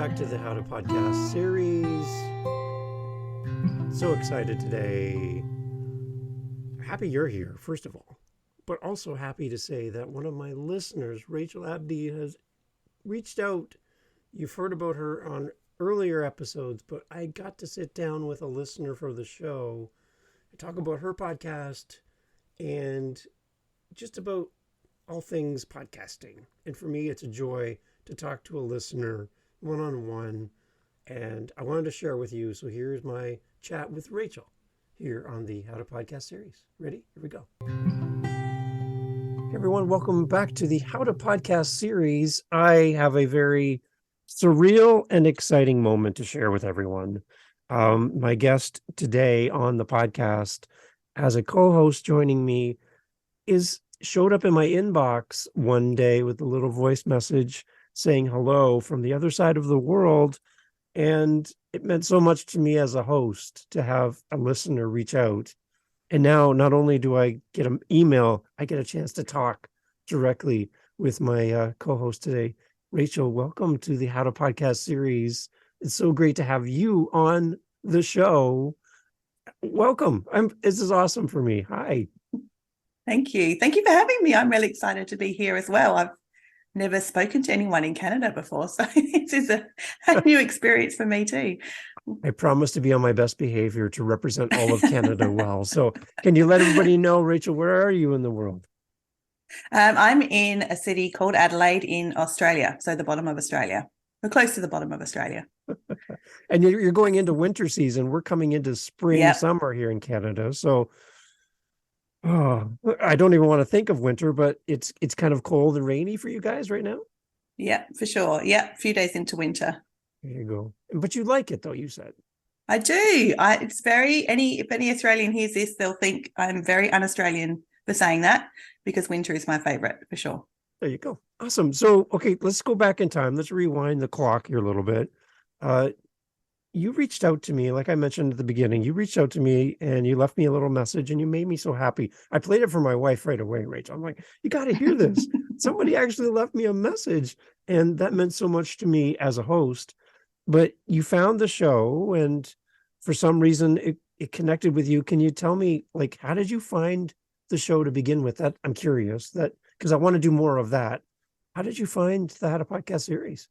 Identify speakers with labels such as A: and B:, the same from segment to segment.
A: back to the How to Podcast series. So excited today. Happy you're here, first of all, but also happy to say that one of my listeners, Rachel Abdy, has reached out. You've heard about her on earlier episodes, but I got to sit down with a listener for the show and talk about her podcast and just about all things podcasting. And for me, it's a joy to talk to a listener one-on-one, and I wanted to share with you. So here's my chat with Rachel here on the How to Podcast series. Ready? Here we go. Hey everyone, welcome back to the How to Podcast series. I have a very surreal and exciting moment to share with everyone. My guest today on the podcast as a co-host joining me showed up in my inbox one day with a little voice message saying hello from the other side of the world. And it meant so much to me as a host to have a listener reach out. And now not only do I get an email, I get a chance to talk directly with my co-host today. Rachel, welcome to the How to Podcast series. It's so great to have you on the show. Welcome. This is awesome for me. Hi.
B: Thank you. Thank you for having me. I'm really excited to be here as well. I've never spoken to anyone in Canada before, so this is a new experience for me too.
A: I promise to be on my best behavior to represent all of Canada well. So can you let everybody know, Rachel, where are you in the world?
B: I'm in a city called Adelaide in Australia, so the bottom of Australia. We're close to the bottom of Australia.
A: And you're going into winter season. We're coming into spring, summer here in Canada. So I don't even want to think of winter, but it's kind of cold and rainy for you guys right now.
B: Yeah, for sure. Yeah, a few days into winter.
A: There you go. But you like it, though, you said.
B: I do. If any Australian hears this, they'll think I'm very un-Australian for saying that, because winter is my favorite for sure.
A: There you go. Awesome. So, okay, let's go back in time. Let's rewind the clock here a little bit. You reached out to me, like I mentioned at the beginning, you reached out to me and you left me a little message and you made me so happy. I played it for my wife right away, Rachel. I'm like, you got to hear this. Somebody actually left me a message, and that meant so much to me as a host. But you found the show, and for some reason it connected with you. Can you tell me, like, how did you find the show to begin with? That I'm curious, that because I want to do more of that. How did you find the How to Podcast series?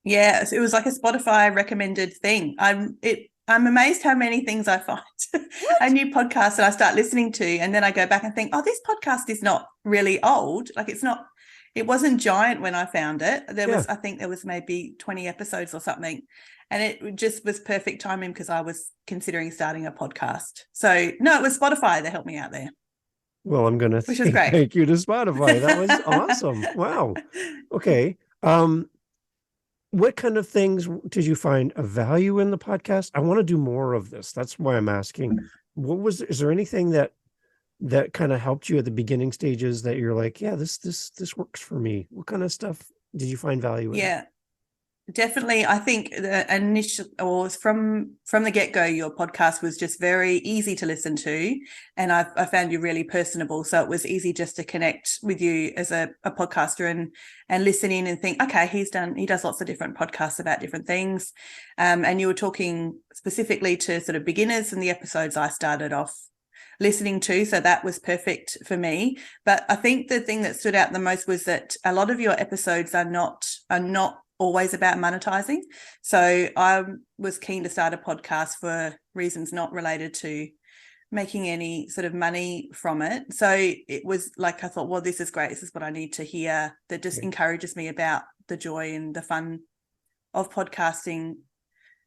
B: Yeah, it was like a Spotify recommended thing. I'm amazed how many things I find a new podcast that I start listening to, and then I go back and think, oh, this podcast is not really old. Like it wasn't giant when I found it. I think there was maybe 20 episodes or something. And it just was perfect timing because I was considering starting a podcast. So no, it was Spotify that helped me out there.
A: Well, I'm going to thank you to Spotify. That was awesome. Wow. Okay. What kind of things did you find of value in the podcast? I want to do more of this. That's why I'm asking. Is there anything that kind of helped you at the beginning stages that you're like, yeah, this works for me? What kind of stuff did you find value in?
B: Yeah, definitely. I think the initial, or from the get-go, your podcast was just very easy to listen to, and I found you really personable. So it was easy just to connect with you as a podcaster and listen in and think, okay, he does lots of different podcasts about different things, and you were talking specifically to sort of beginners in the episodes I started off listening to, so that was perfect for me. But I think the thing that stood out the most was that a lot of your episodes are not always about monetizing. So I was keen to start a podcast for reasons not related to making any sort of money from it. So it was like, I thought, well, this is great. This is what I need to hear, that just encourages me about the joy and the fun of podcasting,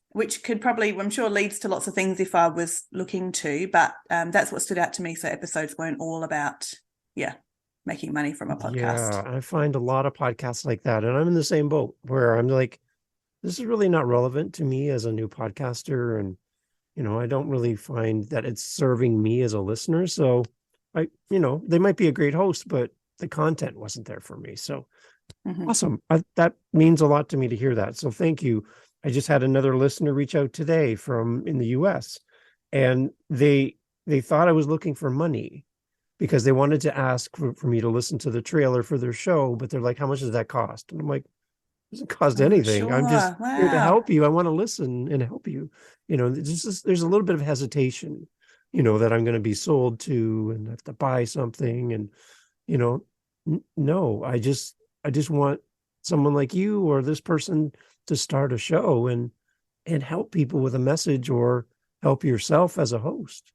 B: which could probably, I'm sure, leads to lots of things if I was looking to, but that's what stood out to me. So episodes weren't all about, making money from a podcast.
A: Yeah, I find a lot of podcasts like that, and I'm in the same boat where I'm like, this is really not relevant to me as a new podcaster, and I don't really find that it's serving me as a listener. So they might be a great host, but the content wasn't there for me. So awesome. That means a lot to me to hear that. So thank you. I just had another listener reach out today from in the US, and they thought I was looking for money because they wanted to ask for me to listen to the trailer for their show, but they're like, how much does that cost? And I'm like, doesn't cost
B: Oh,
A: anything. I'm just
B: sure.
A: here to
B: Wow.
A: help you. I want to listen and help you. There's a little bit of hesitation, that I'm going to be sold to and have to buy something. And, you know, no, I just want someone like you or this person to start a show and help people with a message, or help yourself as a host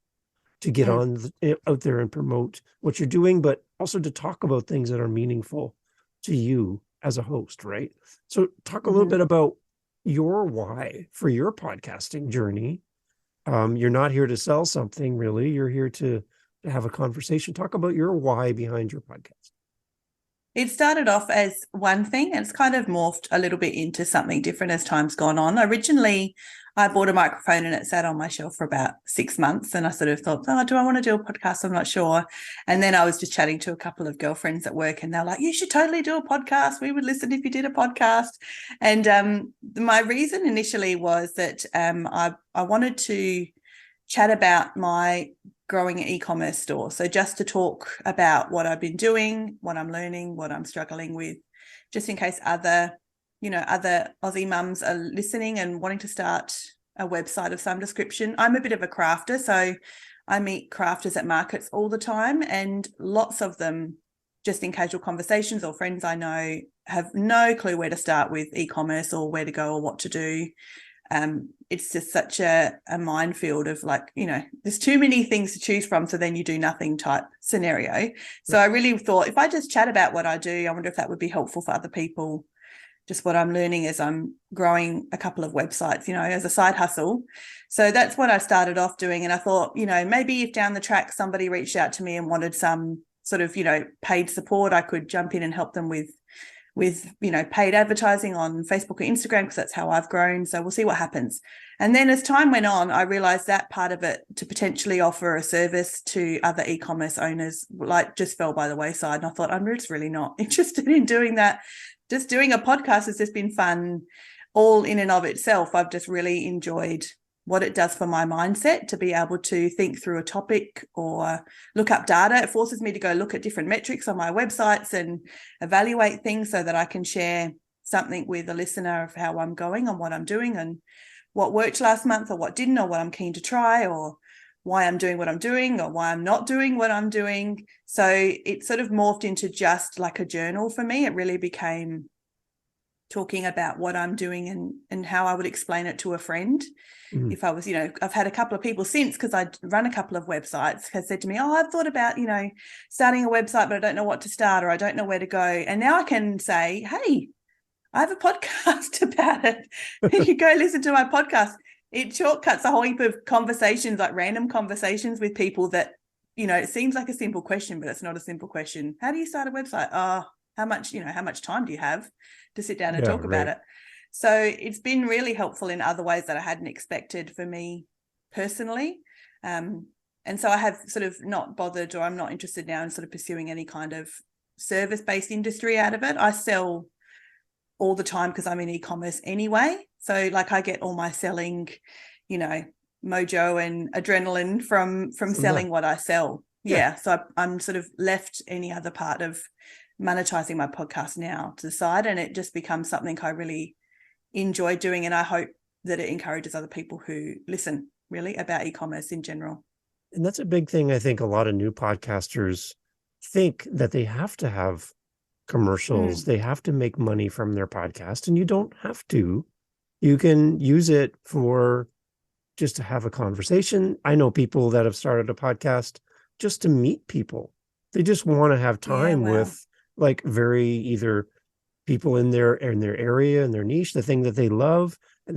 A: to get
B: Mm,
A: out there and promote what you're doing, but also to talk about things that are meaningful to you as a host, right? So talk a little bit
B: mhm.
A: about your why for your podcasting journey. You're not here to sell something, really. You're here to have a conversation. Talk about your why behind your podcast.
B: It started off as one thing and it's kind of morphed a little bit into something different as time's gone on. Originally, I bought a microphone and it sat on my shelf for about 6 months. And I sort of thought, oh, do I want to do a podcast? I'm not sure. And then I was just chatting to a couple of girlfriends at work and they're like, you should totally do a podcast. We would listen if you did a podcast. And my reason initially was that I wanted to chat about my growing an e-commerce store. So just to talk about what I've been doing, what I'm learning, what I'm struggling with, just in case other Aussie mums are listening and wanting to start a website of some description. I'm a bit of a crafter, so I meet crafters at markets all the time, and lots of them, just in casual conversations or friends I know, have no clue where to start with e-commerce or where to go or what to do. It's just such a minefield of there's too many things to choose from, so then you do nothing type scenario. So I really thought if I just chat about what I do, I wonder if that would be helpful for other people, just what I'm learning as I'm growing a couple of websites, as a side hustle. So that's what I started off doing. And I thought, maybe if down the track somebody reached out to me and wanted some sort of, paid support, I could jump in and help them with paid advertising on Facebook or Instagram, because that's how I've grown. So we'll see what happens. And then as time went on, I realized that part of it, to potentially offer a service to other e-commerce owners, just fell by the wayside. And I thought, I'm just really not interested in doing that. Just doing a podcast has just been fun all in and of itself. I've just really enjoyed what it does for my mindset to be able to think through a topic or look up data. It forces me to go look at different metrics on my websites and evaluate things so that I can share something with a listener of how I'm going and what I'm doing and what worked last month or what didn't, or what I'm keen to try, or why I'm doing what I'm doing or why I'm not doing what I'm doing. So it sort of morphed into just like a journal for me. It really became talking about what I'm doing and how I would explain it to a friend.
A: Mhm.
B: If I was, I've had a couple of people since, because I run a couple of websites, has said to me, oh, I've thought about, starting a website, but I don't know what to start, or I don't know where to go. And now I can say, hey, I have a podcast about it. You go listen to my podcast. It shortcuts a whole heap of conversations, like random conversations with people that, it seems like a simple question, but it's not a simple question. How do you start a website? Oh, how much time do you have to sit down and
A: Yeah,
B: talk about
A: right.
B: it? So it's been really helpful in other ways that I hadn't expected for me personally. And so I have sort of not bothered, or I'm not interested now in sort of pursuing any kind of service-based industry out of it. I sell all the time because I'm in e-commerce anyway. So I get all my selling, mojo and adrenaline from selling what I sell.
A: Yeah.
B: Yeah. So I'm sort of left any other part of monetizing my podcast now to the side, and it just becomes something I really enjoy doing. And I hope that it encourages other people who listen really about e-commerce in general.
A: And that's a big thing. I think a lot of new podcasters think that they have to have commercials.
B: Mm.
A: They have to make money from their podcast, and you don't have to. You can use it for just to have a conversation. I know people that have started a podcast just to meet people. They just want to have
B: Yeah,
A: time
B: wow.
A: with very either people in their area and their niche, the thing that they love, and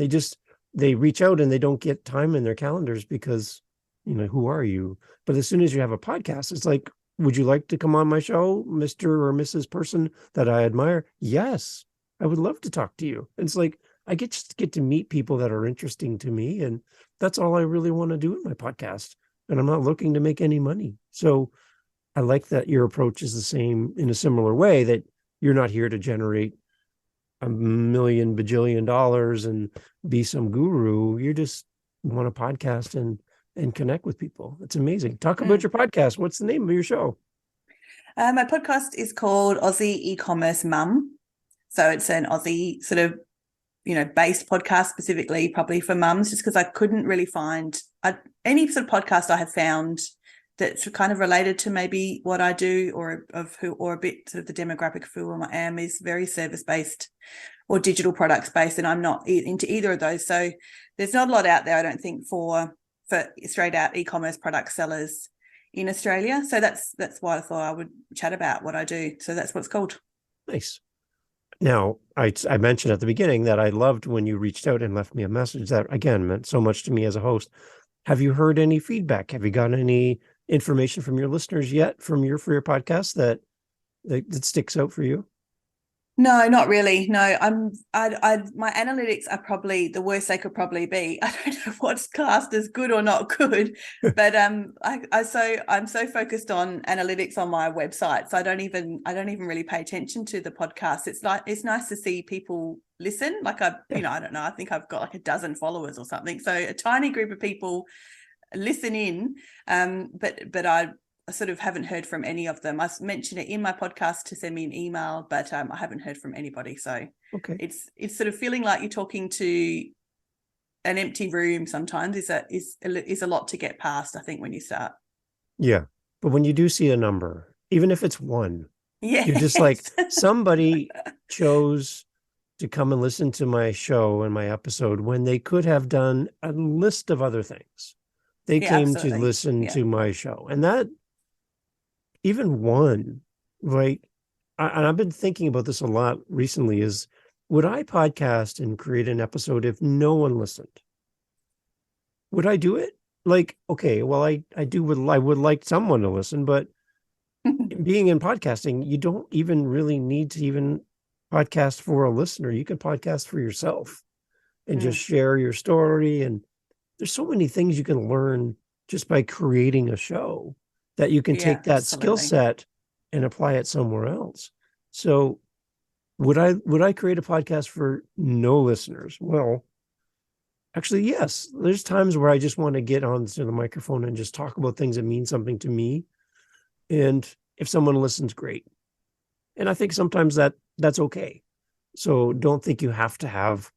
A: they reach out and they don't get time in their calendars because who are you? But as soon as you have a podcast, it's like, would you like to come on my show, Mr. or Mrs. person that I admire? Yes, I would love to talk to you. And it's like I get to meet people that are interesting to me, and that's all I really want to do in my podcast. And I'm not looking to make any money. So I like that your approach is the same in a similar way, that you're not here to generate a million bajillion dollars and be some guru. You just want to podcast and connect with people. It's amazing. Talk about
B: Mm.
A: your podcast. What's the name of your show?
B: My podcast is called Aussie eCommerce Mum. So it's an Aussie sort of, based podcast specifically probably for mums, just because I couldn't really find any sort of podcast I have found that's kind of related to maybe what I do or a bit sort of the demographic of who I am is very service-based or digital products based, and I'm not into either of those. So there's not a lot out there, I don't think, for straight out e-commerce product sellers in Australia. So that's why I thought I would chat about what I do. So that's what it's called.
A: Nice. Now, I mentioned at the beginning that I loved when you reached out and left me a message that, again, meant so much to me as a host. Have you heard any feedback? Have you gotten any information from your listeners yet for your podcast that sticks out for you?
B: No, not really. No, my analytics are probably the worst they could probably be. I don't know what's classed as good or not good, but I'm so focused on analytics on my website, so I don't even really pay attention to the podcast. It's nice to see people listen. Like I don't know. I think I've got like a dozen followers or something. So a tiny group of people listen in, but I sort of haven't heard from any of them. I mentioned it in my podcast to send me an email, but I haven't heard from anybody. So
A: okay,
B: it's sort of feeling like you're talking to an empty room sometimes is a lot to get past, I think, when you start.
A: Yeah, but when you do see a number, even if it's one,
B: yes.
A: you're just like, somebody chose to come and listen to my show and my episode when they could have done a list of other things. They came
B: absolutely.
A: to listen to my show, and that even one, right? And I've been thinking about this a lot recently, is would I podcast and create an episode if no one listened? Would I do it? Like, okay, well, I would like someone to listen, but being in podcasting, you don't even really need to even podcast for a listener. You can podcast for yourself and just share your story. And there's so many things you can learn just by creating a show, that you can take that skill set and apply it somewhere else. So would I create a podcast for no listeners? Well, actually, yes. There's times where I just want to get onto the microphone and just talk about things that mean something to me. And if someone listens, great. And I think sometimes that's okay. So don't think you have to have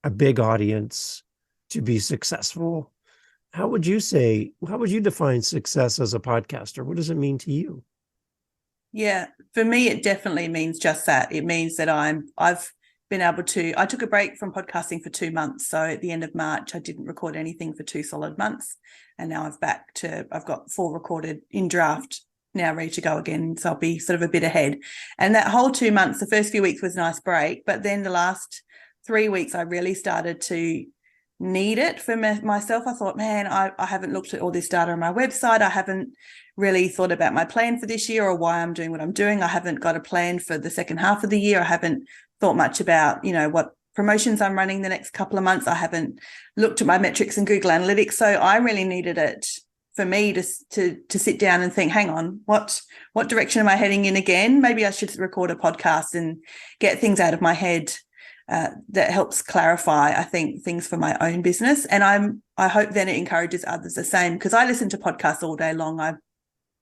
A: a big audience to be successful. How would you define success as a podcaster? What does it mean to you?
B: Yeah, for me, it definitely means just that. It means that I've been able to, I took a break from podcasting for 2 months. So at the end of March, I didn't record anything for 2 solid months. And now I've got 4 recorded in draft, now ready to go again. So I'll be sort of a bit ahead. And that whole 2 months, the first few weeks was a nice break. But then the last 3 weeks, I really started to need it for myself. I thought, man, I haven't looked at all this data on my website. I haven't really thought about my plan for this year or why I'm doing what I'm doing. I haven't got a plan for the second half of the year. I haven't thought much about, what promotions I'm running the next couple of months. I haven't looked at my metrics in Google Analytics. So I really needed it for me to sit down and think, hang on, what direction am I heading in again? Maybe I should record a podcast and get things out of my head that helps clarify, I think, things for my own business. And I hope then it encourages others the same, because I listen to podcasts all day long.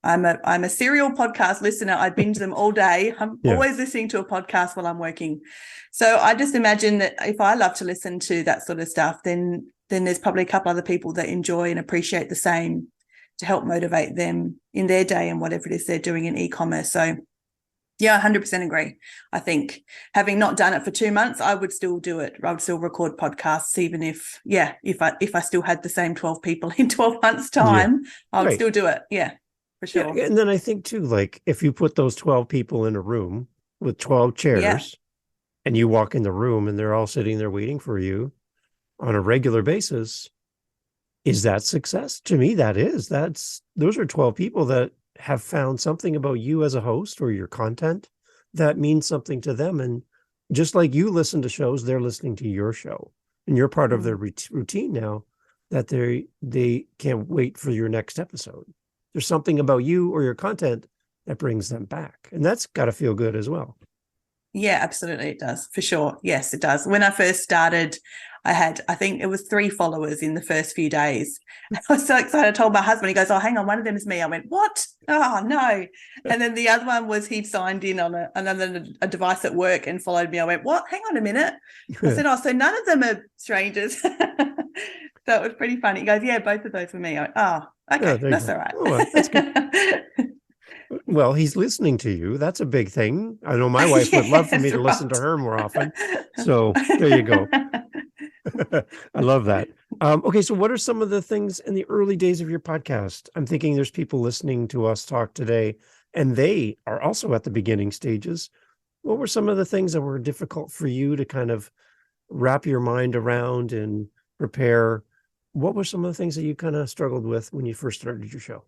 B: I'm a serial podcast listener. I binge them all day. I'm always listening to a podcast while I'm working. So I just imagine that if I love to listen to that sort of stuff, then there's probably a couple other people that enjoy and appreciate the same, to help motivate them in their day and whatever it is they're doing in e-commerce. So yeah, 100% agree. I think having not done it for 2 months, I would still do it. I would still record podcasts, even if I still had the same 12 people in 12 months' time, I would still do it. Yeah, for sure.
A: Yeah, and then I think too, like if you put those 12 people in a room with 12 chairs and you walk in the room and they're all sitting there waiting for you on a regular basis, is that success? To me, those are 12 people that have found something about you as a host or your content that means something to them. And just like you listen to shows, they're listening to your show, and you're part of their routine now, that they can't wait for your next episode. There's something about you or your content that brings them back. And that's got to feel good as well.
B: Yeah, absolutely. It does, for sure. Yes, it does. When I first started, I think it was 3 followers in the first few days. I was so excited. I told my husband, he goes, oh, hang on, one of them is me. I went, what? Oh no. And then the other one was he'd signed in on a device at work and followed me. I went, what? Hang on a minute. I said, oh, so none of them are strangers. So it was pretty funny. He goes, yeah, both of those were me. I went, oh, okay, that's all right.
A: Oh, well, that's good. Well, he's listening to you. That's a big thing. I know my wife would love for me to listen to her more often. So there you go. I love that. Okay, so what are some of the things in the early days of your podcast? I'm thinking there's people listening to us talk today, and they are also at the beginning stages. What were some of the things that were difficult for you to kind of wrap your mind around and prepare? What were some of the things that you kind of struggled with when you first started your show?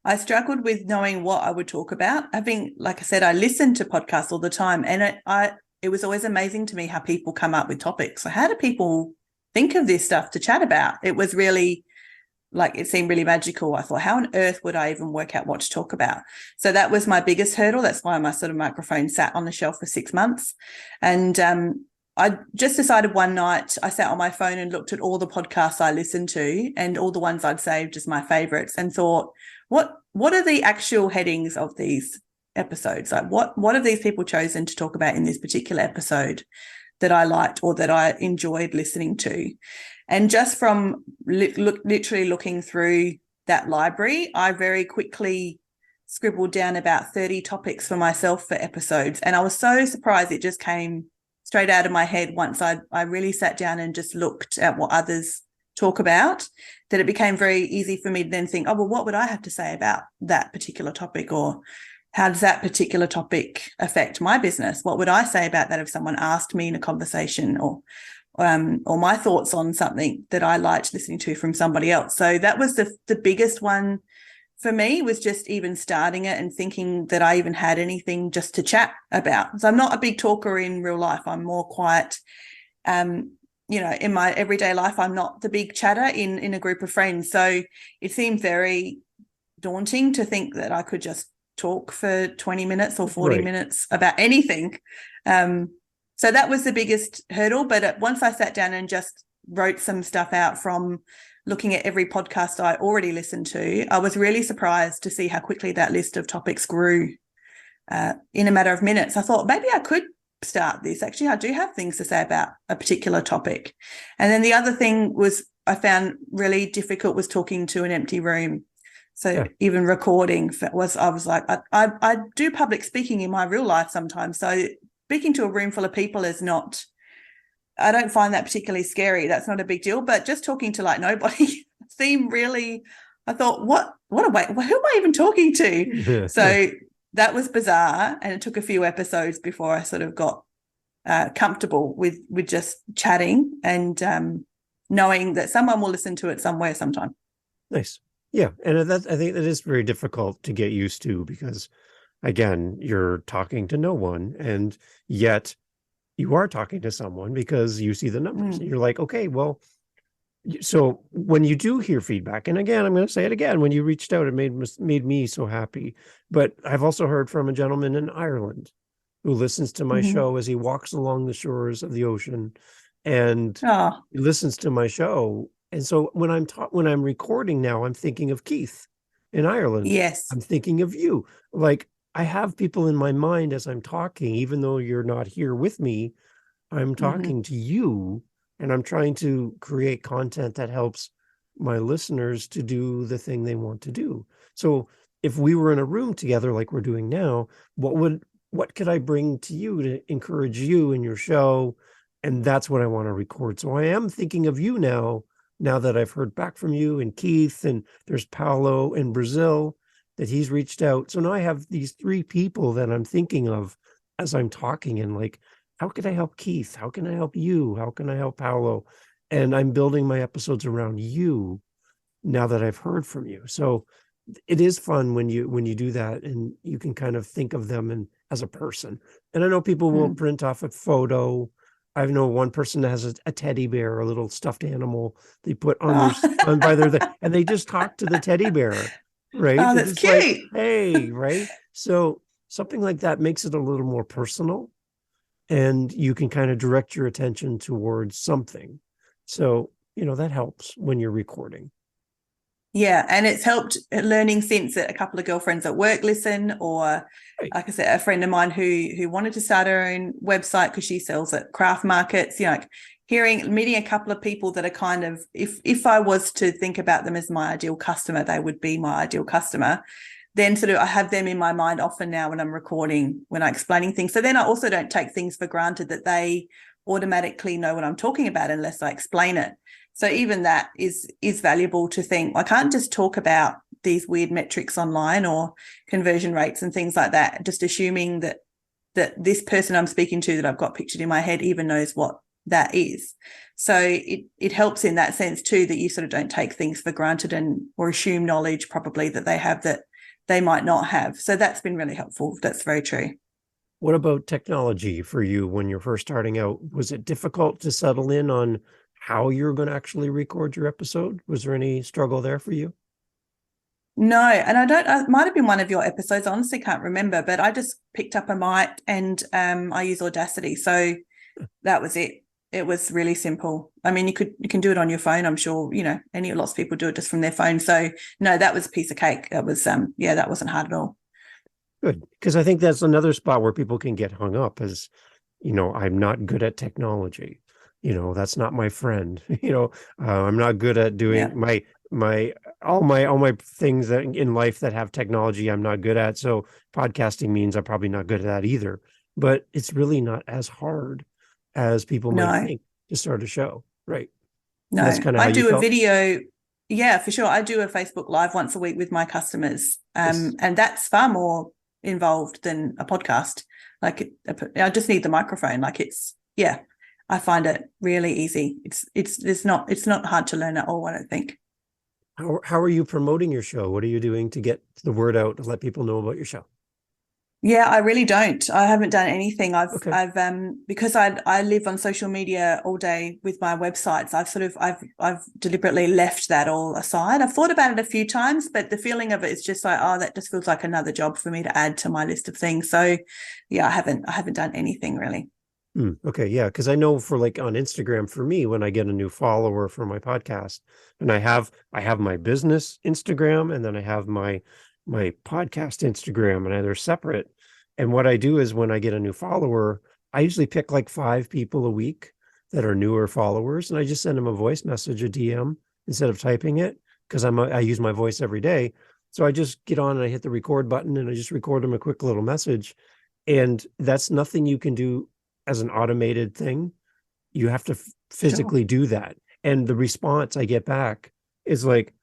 B: I struggled with knowing what I would talk about. Like I said, I listened to podcasts all the time, and it was always amazing to me how people come up with topics. So how do people think of this stuff to chat about? It was really it seemed really magical. I thought, how on earth would I even work out what to talk about? So that was my biggest hurdle. That's why my sort of microphone sat on the shelf for 6 months. And I just decided one night, I sat on my phone and looked at all the podcasts I listened to and all the ones I'd saved as my favorites, and thought, what are the actual headings of these episodes? Like what have these people chosen to talk about in this particular episode that I liked or that I enjoyed listening to? And just from literally looking through that library, I very quickly scribbled down about 30 topics for myself for episodes. And I was so surprised it just came straight out of my head once I really sat down and just looked at what others talk about, that it became very easy for me to then think, oh, well, what would I have to say about that particular topic? Or how does that particular topic affect my business? What would I say about that if someone asked me in a conversation, or my thoughts on something that I liked listening to from somebody else? So that was the biggest one for me, was just even starting it and thinking that I even had anything just to chat about. So I'm not a big talker in real life. I'm more quiet. In my everyday life, I'm not the big chatter in a group of friends. So it seemed very daunting to think that I could just talk for 20 minutes or 40 minutes about anything. So that was the biggest hurdle. But once I sat down and just wrote some stuff out from looking at every podcast I already listened to, I was really surprised to see how quickly that list of topics grew in a matter of minutes. I thought maybe I could start this. Actually, I do have things to say about a particular topic. And then the other thing I found really difficult was talking to an empty room. So even recording I was like, I do public speaking in my real life sometimes. So speaking to a room full of people I don't find that particularly scary. That's not a big deal. But just talking to nobody seemed really, I thought, who am I even talking to? So that was bizarre. And it took a few episodes before I sort of got comfortable with just chatting and knowing that someone will listen to it somewhere sometime.
A: Nice. Yeah. And I think that is very difficult to get used to, because again, you're talking to no one, and yet you are talking to someone because you see the numbers. And you're like, okay, well, so when you do hear feedback, and again, I'm going to say it again, when you reached out, it made me so happy. But I've also heard from a gentleman in Ireland who listens to my show as he walks along the shores of the ocean, and he listens to my show. And so when I'm recording now, I'm thinking of Keith in Ireland.
B: Yes.
A: I'm thinking of you. Like, I have people in my mind as I'm talking, even though you're not here with me. I'm talking to you, and I'm trying to create content that helps my listeners to do the thing they want to do. So if we were in a room together like we're doing now, what could I bring to you to encourage you in your show? And that's what I want to record. So I am thinking of you now that I've heard back from you and Keith, and there's Paolo in Brazil that he's reached out. So now I have these 3 people that I'm thinking of as I'm talking, and like, how can I help Keith? How can I help you? How can I help Paolo? And I'm building my episodes around you now that I've heard from you. So it is fun when you do that, and you can kind of think of them as a person. And I know people will print off a photo. I know one person that has a teddy bear, a little stuffed animal they put on by their and they just talk to the teddy bear, right?
B: Oh, that's cute.
A: Like, hey, right? So something like that makes it a little more personal, and you can kind of direct your attention towards something. So, that helps when you're recording.
B: Yeah, and it's helped learning since that a couple of girlfriends at work listen, or
A: Right.
B: like I said, a friend of mine who wanted to start her own website because she sells at craft markets. Like meeting a couple of people that are kind of, if I was to think about them as my ideal customer, they would be my ideal customer. Then sort of I have them in my mind often now when I'm recording, when I'm explaining things. So then I also don't take things for granted that they automatically know what I'm talking about unless I explain it. So even that is valuable to think. I can't just talk about these weird metrics online or conversion rates and things like that, just assuming that this person I'm speaking to that I've got pictured in my head even knows what that is. So it helps in that sense too, that you sort of don't take things for granted or assume knowledge probably that they have that they might not have. So that's been really helpful. That's very true.
A: What about technology for you when you're first starting out? Was it difficult to settle in on how you're going to actually record your episode? Was there any struggle there for you?
B: No, and it might have been one of your episodes. I honestly can't remember, but I just picked up a mic and I use Audacity. So that was it. It was really simple. I mean, you can do it on your phone. I'm sure, lots of people do it just from their phone. So no, that was a piece of cake. That was, that wasn't hard at all.
A: Good. Because I think that's another spot where people can get hung up is, I'm not good at technology. That's not my friend. I'm not good at doing all my things that in life that have technology I'm not good at. So podcasting means I'm probably not good at that either. But it's really not as hard as people might think to start a show. Right.
B: No,
A: And that's kind of how
B: I
A: you
B: do a
A: felt?
B: video. Yeah, for sure. I do a Facebook Live once a week with my customers.
A: Yes.
B: And that's far more involved than a podcast. Like I just need the microphone. I find it really easy. It's not hard to learn at all, I don't think.
A: How are you promoting your show? What are you doing to get the word out to let people know about your show?
B: Yeah, I really don't. I haven't done anything. I've because I live on social media all day with my websites. I've deliberately left that all aside. I've thought about it a few times, but the feeling of it is just like, oh, that just feels like another job for me to add to my list of things. So yeah, I haven't done anything really.
A: Okay, yeah, because I know for like on Instagram, for me, when I get a new follower for my podcast, and I have my business Instagram, and then I have my podcast Instagram, and they're separate. And what I do is when I get a new follower, I usually pick like 5 people a week that are newer followers, and I just send them a voice message, a DM, instead of typing it, because I use my voice every day. So I just get on and I hit the record button, and I just record them a quick little message, and that's nothing you can do as an automated thing. You have to physically do that. And the response I get back is like,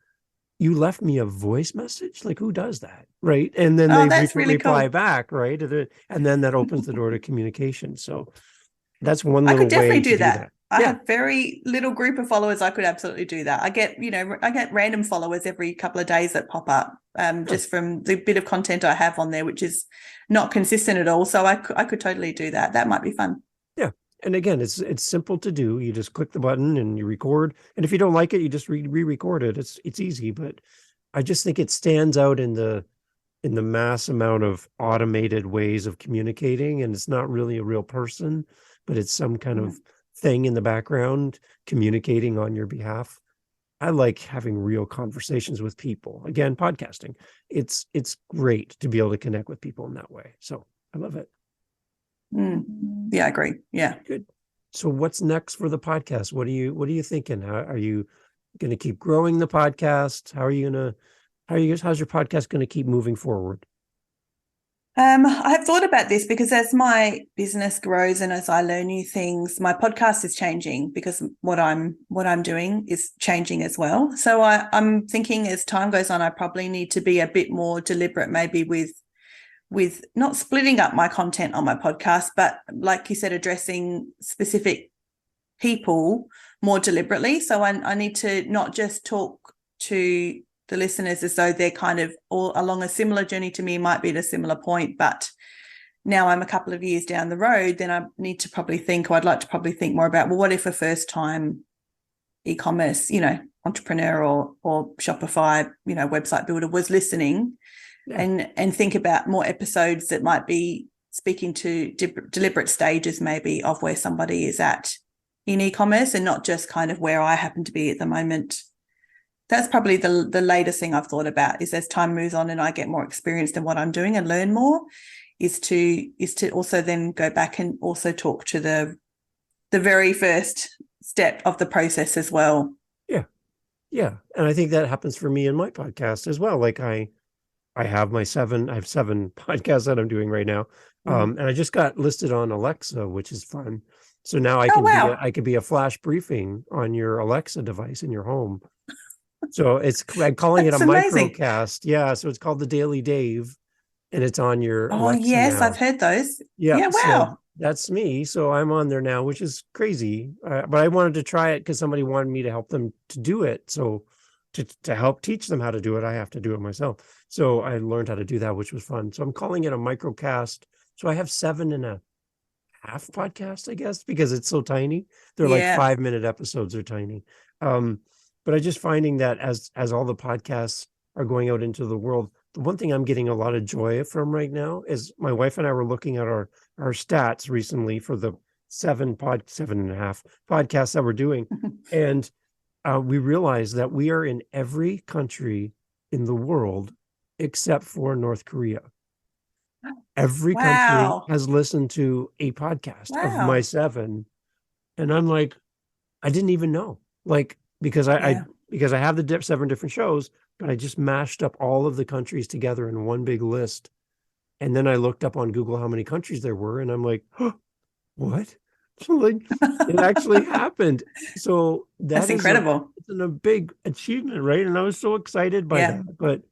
A: you left me a voice message? Like, who does that? Right. And then they
B: That's really
A: reply
B: cool.
A: back. Right. And then that opens the door to communication. So that's one
B: I
A: little
B: could definitely
A: way to
B: do
A: do
B: that.
A: that.
B: I
A: Yeah.
B: have very little group of followers. I could absolutely do that. I get random followers every couple of days that pop up just from the bit of content I have on there, which is not consistent at all. So I could totally do that. That might be fun.
A: Yeah. And again, it's simple to do. You just click the button and you record. And if you don't like it, you just re-record it. It's easy, but I just think it stands out in the mass amount of automated ways of communicating, and it's not really a real person, but it's some kind of thing in the background communicating on your behalf. I like having real conversations with people. Again, podcasting. It's great to be able to connect with people in that way. So I love it.
B: Yeah, I agree. Yeah.
A: Good. So what's next for the podcast? What are you thinking? How are you going to keep growing the podcast? How's your podcast going to keep moving forward?
B: I have thought about this because as my business grows and as I learn new things, my podcast is changing because what I'm doing is changing as well. So I'm thinking as time goes on, I probably need to be a bit more deliberate, maybe with not splitting up my content on my podcast, but like you said, addressing specific people more deliberately. So I need to not just talk to the listeners as though they're kind of all along a similar journey to me, might be at a similar point, but now I'm a couple of years down the road, then I need to probably think, or I'd like to probably think more about, well, what if a first time e-commerce, entrepreneur or Shopify, website builder was listening and think about more episodes that might be speaking to deliberate stages maybe of where somebody is at in e-commerce and not just kind of where I happen to be at the moment. that's probably the latest thing I've thought about is as time moves on and I get more experience in what I'm doing and learn more, is to also then go back and also talk to the very first step of the process as well.
A: Yeah. Yeah. And I think that happens for me in my podcast as well. Like I have I have 7 podcasts that I'm doing right now. And I just got listed on Alexa, which is fun. So now
B: Oh, wow.
A: I could be a flash briefing on your Alexa device in your home. So I'm calling it a
B: That's amazing.
A: microcast. Yeah. So it's called the Daily Dave, and it's on your
B: Oh,
A: Alexa
B: yes, I've
A: now.
B: heard those.
A: Yeah.
B: Yeah,
A: So
B: wow.
A: that's me. So I'm on there now, which is crazy. But I wanted to try it because somebody wanted me to help them to do it. So to help teach them how to do it, I have to do it myself. So I learned how to do that, which was fun. So I'm calling it a microcast. So I have 7.5 podcasts, I guess, because it's so tiny. They're like
B: Yeah.
A: 5-minute episodes are tiny. But I just finding that as all the podcasts are going out into the world, the one thing I'm getting a lot of joy from right now is my wife and I were looking at our stats recently for the 7.5 podcasts that we're doing. And we realized that we are in every country in the world except for North Korea. Every country
B: Wow.
A: has listened to a podcast of my
B: Wow.
A: 7. And I'm like, I didn't even know. Like, because
B: Yeah.
A: because I have the 7 different shows, but I just mashed up all of the countries together in one big list. And then I looked up on Google how many countries there were, and I'm like, huh, what? Like, it actually happened. So
B: That's
A: that is
B: incredible.
A: a big achievement, right? And I was so excited by
B: Yeah.
A: that. But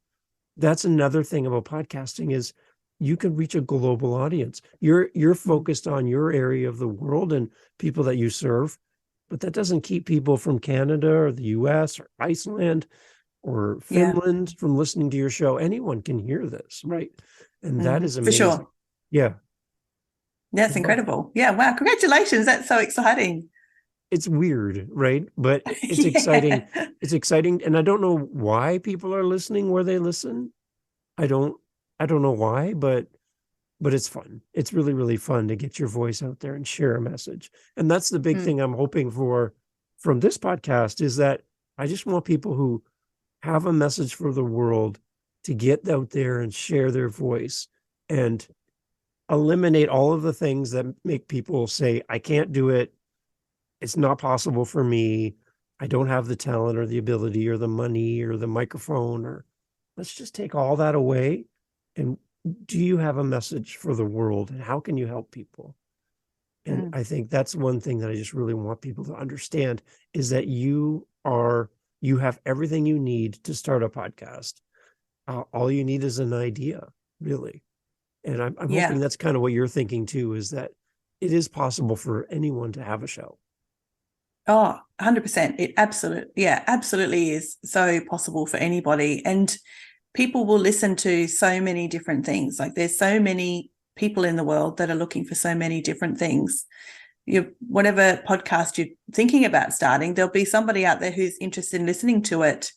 A: that's another thing about podcasting is you can reach a global audience. You're focused on your area of the world and people that you serve, but that doesn't keep people from Canada or the US or Iceland or
B: Yeah.
A: Finland from listening to your show. Anyone can hear this, right? And that is
B: For
A: amazing.
B: sure.
A: Yeah.
B: That's incredible. Yeah. Wow. Congratulations. That's so exciting.
A: It's weird, right? But it's exciting.
B: Yeah.
A: It's exciting. And I don't know why people are listening where they listen. I don't I don't know why, but it's fun. It's really, really fun to get your voice out there and share a message. And that's the big
B: Mm.
A: thing I'm hoping for from this podcast is that I just want people who have a message for the world to get out there and share their voice and eliminate all of the things that make people say, I can't do it. It's not possible for me. I don't have the talent or the ability or the money or the microphone, or let's just take all that away. And do you have a message for the world and how can you help people? And
B: Mm.
A: I think that's one thing that I just really want people to understand is that you have everything you need to start a podcast. All you need is an idea, really. And I'm hoping
B: Yeah.
A: that's kind of what you're thinking too, is that it is possible for anyone to have a show.
B: Oh, 100%. Absolutely is so possible for anybody. And people will listen to so many different things. Like there's so many people in the world that are looking for so many different things. Whatever podcast you're thinking about starting, there'll be somebody out there who's interested in listening to it.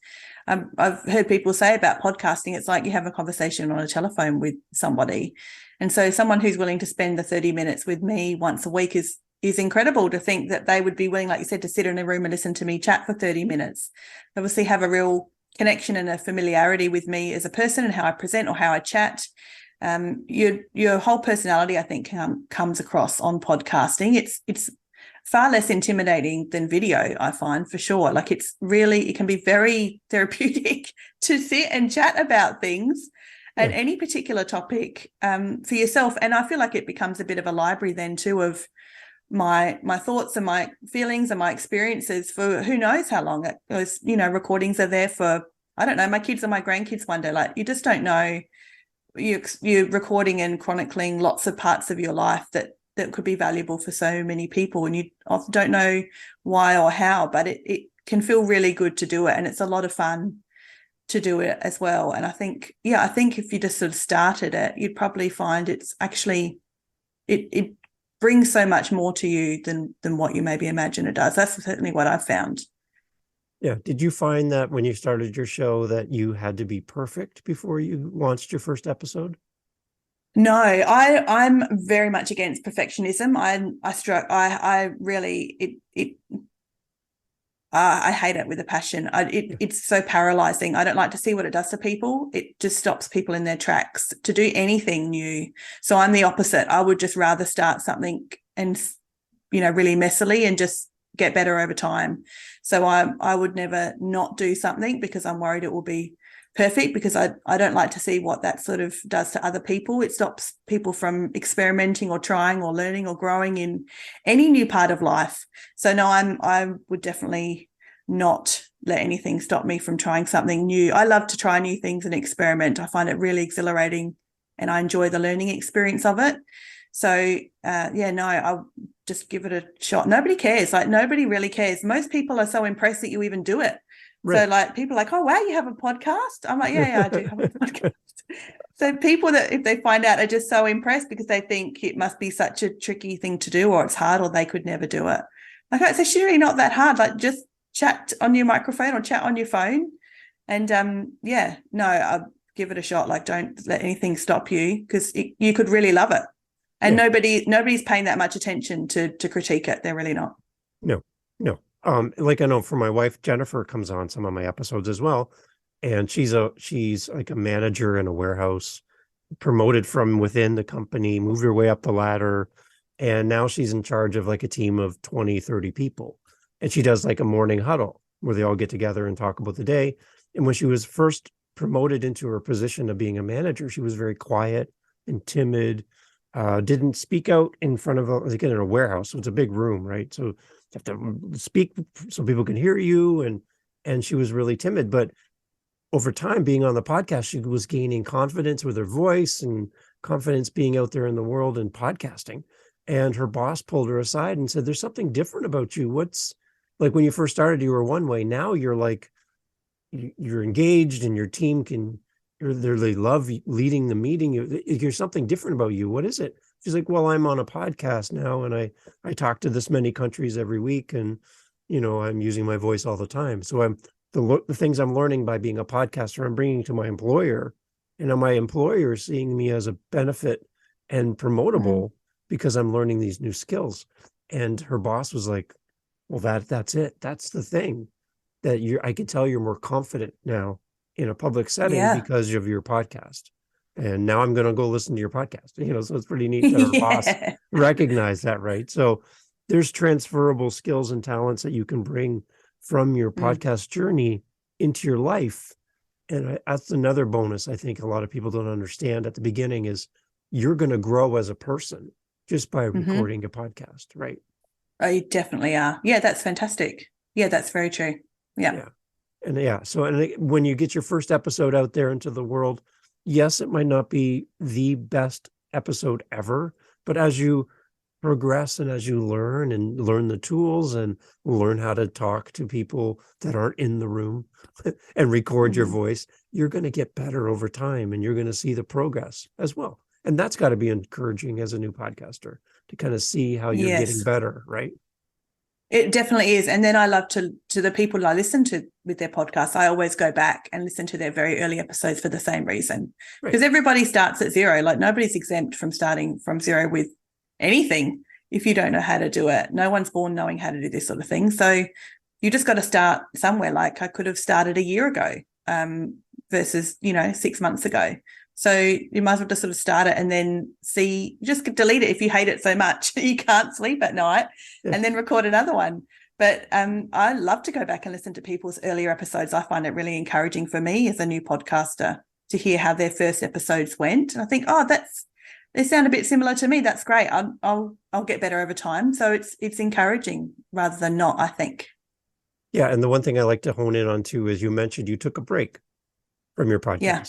B: I've heard people say about podcasting, it's like you have a conversation on a telephone with somebody. And so someone who's willing to spend the 30 minutes with me once a week is incredible to think that they would be willing, like you said, to sit in a room and listen to me chat for 30 minutes. They obviously have a real connection and a familiarity with me as a person and how I present or how I chat. Your whole personality, I think, comes across on podcasting. It's far less intimidating than video, I find, for sure. Like it can be very therapeutic to sit and chat about things
A: Yeah.
B: and any particular topic for yourself. And I feel like it becomes a bit of a library then too of my thoughts and my feelings and my experiences for who knows how long. Those recordings are there for, I don't know, my kids and my grandkids one day. Like you just don't know. You're recording and chronicling lots of parts of your life that could be valuable for so many people, and you often don't know why or how, but it can feel really good to do it, and it's a lot of fun to do it as well. And I think if you just sort of started it, you'd probably find it's actually it brings so much more to you than what you maybe imagine it does. That's certainly what I've found.
A: Yeah. Did you find that when you started your show that you had to be perfect before you launched your first episode?
B: No, I'm very much against perfectionism. I really I hate it with a passion. It's so paralyzing. I don't like to see what it does to people. It just stops people in their tracks to do anything new. So I'm the opposite. I would just rather start something and, really messily and just get better over time. So I would never not do something because I'm worried it will be perfect, because I don't like to see what that sort of does to other people. It stops people from experimenting or trying or learning or growing in any new part of life. So no, I would definitely not let anything stop me from trying something new. I love to try new things and experiment. I find it really exhilarating and I enjoy the learning experience of it. So I'll just give it a shot. Nobody cares. Like, nobody really cares. Most people are so impressed that you even do it. Right. So like, people are like, oh, wow, you have a podcast? I'm like, yeah, I do have a podcast. So people that, if they find out, are just so impressed because they think it must be such a tricky thing to do, or it's hard, or they could never do it. Like, it's actually really not that hard. Like, just chat on your microphone or chat on your phone. And I'll give it a shot. Like, don't let anything stop you, because you could really love it. And nobody's paying that much attention to critique it. They're really not.
A: No. Like, I know for my wife, Jennifer comes on some of my episodes as well. And she's like a manager in a warehouse, promoted from within the company, moved her way up the ladder. And now she's in charge of like a team of 20, 30 people. And she does like a morning huddle where they all get together and talk about the day. And when she was first promoted into her position of being a manager, she was very quiet and timid, didn't speak out in front of in a warehouse. So it's a big room, right? So you have to speak so people can hear you. And she was really timid. But over time, being on the podcast, she was gaining confidence with her voice and confidence being out there in the world and podcasting. And her boss pulled her aside and said, there's something different about you. What's like, when you first started, you were one way. Now you're like, you're engaged and your team they love leading the meeting. There's something different about you. What is it? She's like, well, I'm on a podcast now and I talk to this many countries every week, and, I'm using my voice all the time. So the things I'm learning by being a podcaster, I'm bringing to my employer, and my employer is seeing me as a benefit and promotable because I'm learning these new skills. And her boss was like, well, that's it. That's the thing that I can tell you're more confident now in a public setting because of your podcast. And now I'm going to go listen to your podcast. So it's pretty neat that our boss recognized that, right? So there's transferable skills and talents that you can bring from your podcast journey into your life. And that's another bonus I think a lot of people don't understand at the beginning, is you're going to grow as a person just by recording a podcast, right?
B: Oh, you definitely are. Yeah, that's fantastic. Yeah, that's very true. Yeah.
A: So when you get your first episode out there into the world, yes, it might not be the best episode ever, but as you progress and as you learn the tools and learn how to talk to people that aren't in the room and record your voice, you're going to get better over time, and you're going to see the progress as well. And that's got to be encouraging as a new podcaster, to kind of see how you're getting better, right?
B: It definitely is. And then I love to the people that I listen to with their podcasts, I always go back and listen to their very early episodes for the same reason. Because everybody starts at zero. Like, nobody's exempt from starting from zero with anything if you don't know how to do it. No one's born knowing how to do this sort of thing. So you just got to start somewhere. Like, I could have started a year ago versus 6 months ago. So you might as well just sort of start it and then see, just delete it if you hate it so much you can't sleep at night, and then record another one. But I love to go back and listen to people's earlier episodes. I find it really encouraging for me as a new podcaster to hear how their first episodes went. And I think, they sound a bit similar to me. That's great. I'll get better over time. So it's encouraging rather than not, I think.
A: Yeah. And the one thing I like to hone in on too is, you mentioned you took a break from your podcast. Yeah.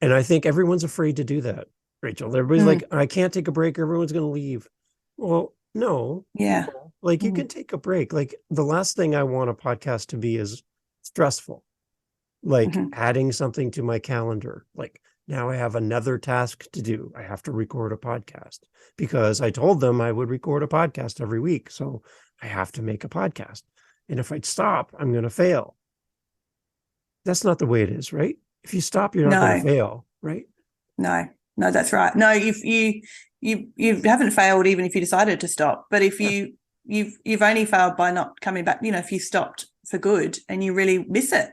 A: And I think everyone's afraid to do that, Rachel. Everybody's like, I can't take a break. Everyone's going to leave. Well, no.
B: Yeah.
A: No. Like, you can take a break. Like, the last thing I want a podcast to be is stressful. Like adding something to my calendar. Like, now I have another task to do. I have to record a podcast because I told them I would record a podcast every week. So I have to make a podcast. And if I stop, I'm going to fail. That's not the way it is, right? If you stop, you're not going to fail, right?
B: No, that's right. No, if you haven't failed even if you decided to stop. But if you've only failed by not coming back, if you stopped for good and you really miss it.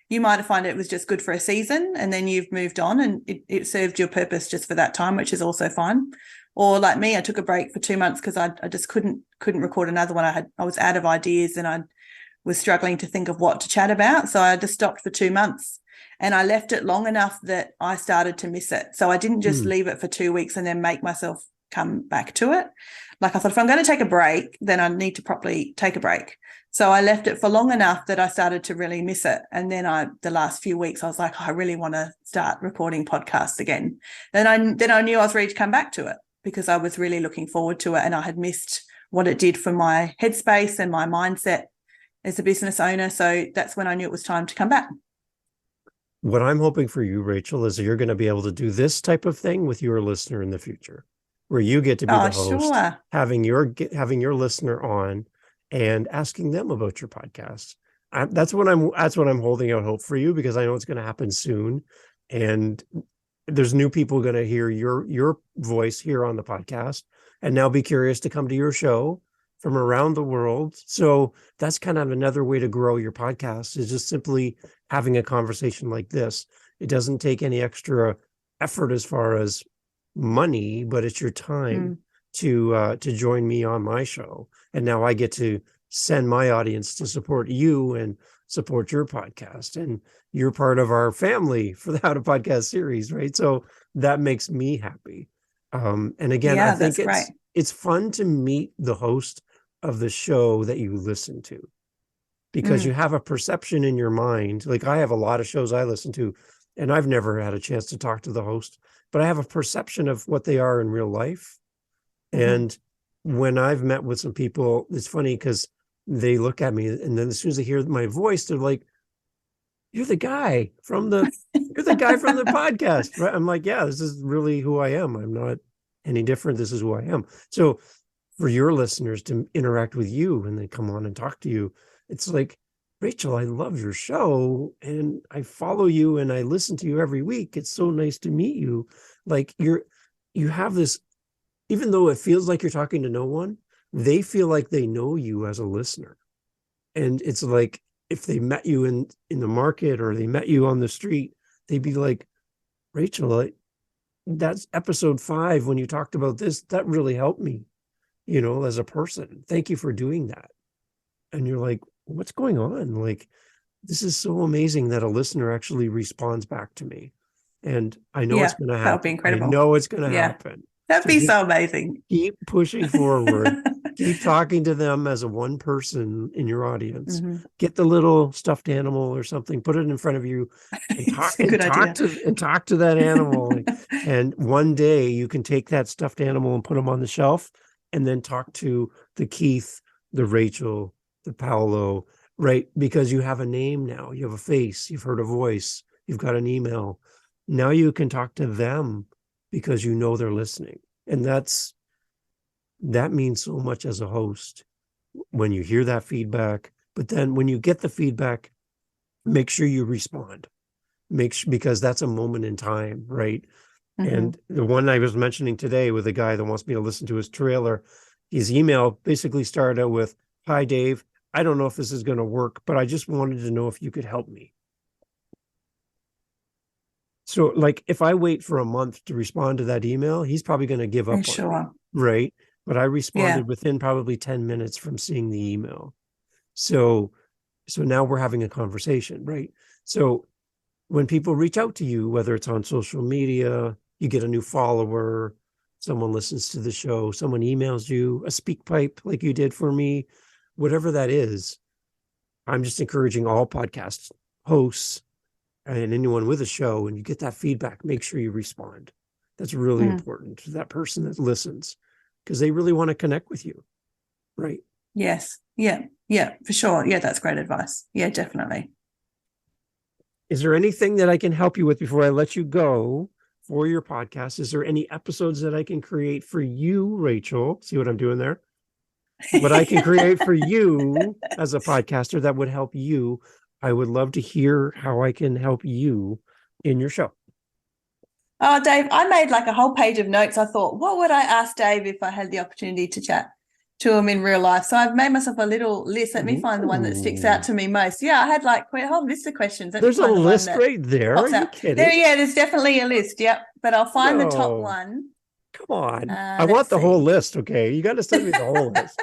B: You might find it was just good for a season and then you've moved on and it served your purpose just for that time, which is also fine. Or like me, I took a break for 2 months because I just couldn't record another one. I was out of ideas and I was struggling to think of what to chat about. So I just stopped for 2 months and I left it long enough that I started to miss it. So I didn't just leave it for 2 weeks and then make myself come back to it. Like I thought, if I'm going to take a break, then I need to properly take a break. So I left it for long enough that I started to really miss it. And then the last few weeks, I was like, I really want to start recording podcasts again. Then I knew I was ready to come back to it because I was really looking forward to it and I had missed what it did for my headspace and my mindset as a business owner. So that's when I knew it was time to come back.
A: What I'm hoping for you, Rachel, is that you're going to be able to do this type of thing with your listener in the future, where you get to be the host,
B: sure.
A: having your listener on and asking them about your podcast. That's what I'm holding out hope for you, because I know it's going to happen soon. And there's new people going to hear your voice here on the podcast and now be curious to come to your show from around the world. So that's kind of another way to grow your podcast, is just simply having a conversation like this. It doesn't take any extra effort as far as money, but it's your time to join me on my show. And now I get to send my audience to support you and support your podcast. And you're part of our family for the How to Podcast series, right? So that makes me happy. And again, I think it's fun to meet the host of the show that you listen to, because you have a perception in your mind. Like I have a lot of shows I listen to and I've never had a chance to talk to the host, but I have a perception of what they are in real life. And when I've met with some people, it's funny because they look at me and then as soon as they hear my voice, they're like, you're the guy from the podcast, right? I'm like, yeah, this is really who I am. I'm not any different. This is who I am. So for your listeners to interact with you and they come on and talk to you, it's like, Rachel, I love your show and I follow you and I listen to you every week. It's so nice to meet you. Like you have this, even though it feels like you're talking to no one, they feel like they know you as a listener. And it's like, if they met you in the market or they met you on the street, they'd be like, Rachel, that's episode 5 when you talked about this, that really helped me, as a person. Thank you for doing that. And you're like, what's going on? Like, this is so amazing that a listener actually responds back to me. And I know it's going to happen.
B: That would be incredible.
A: I know it's going to happen.
B: That'd be so amazing.
A: Keep pushing forward. Keep talking to them as a one person in your audience. Get the little stuffed animal or something, put it in front of you and talk to that animal. And one day you can take that stuffed animal and put them on the shelf and then talk to the Keith, the Rachel, the Paolo, right? Because you have a name now, you have a face, you've heard a voice, you've got an email. Now you can talk to them because you know they're listening. And that means so much as a host when you hear that feedback. But then when you get the feedback, make sure you respond. Because that's a moment in time, right? And the one I was mentioning today with a guy that wants me to listen to his trailer, his email basically started out with, "Hi, Dave. I don't know if this is going to work, but I just wanted to know if you could help me." So like if I wait for a month to respond to that email, he's probably going to give up on me, right? But I responded within probably 10 minutes from seeing the email. So now we're having a conversation, right? So when people reach out to you, whether it's on social media, you get a new follower, someone listens to the show, someone emails you, a speak pipe like you did for me, whatever that is, I'm just encouraging all podcast hosts and anyone with a show, and you get that feedback, make sure you respond. That's really important to that person that listens, because they really want to connect with you, right?
B: Yes. Yeah, for sure. Yeah, that's great advice. Yeah, definitely.
A: Is there anything that I can help you with before I let you go for your podcast? Is there any episodes that I can create for you, Rachel? See what I'm doing there? What I can create for you as a podcaster that would help you. I would love to hear how I can help you in your show.
B: Oh, Dave, I made like a whole page of notes. I thought, what would I ask Dave if I had the opportunity to chat to them in real life. So I've made myself a little list. Let me find the one that sticks out to me most. Yeah, I had like quite a whole list of questions. Let me
A: There's a
B: find the one
A: list
B: that
A: right there. Are
B: pops
A: you
B: out. There,
A: kidding?
B: yeah, there's definitely a list. Yep. But I'll find the top
A: No,
B: one.
A: come on. I want
B: Let's
A: the whole
B: see.
A: list. Okay, you got to send me the whole list.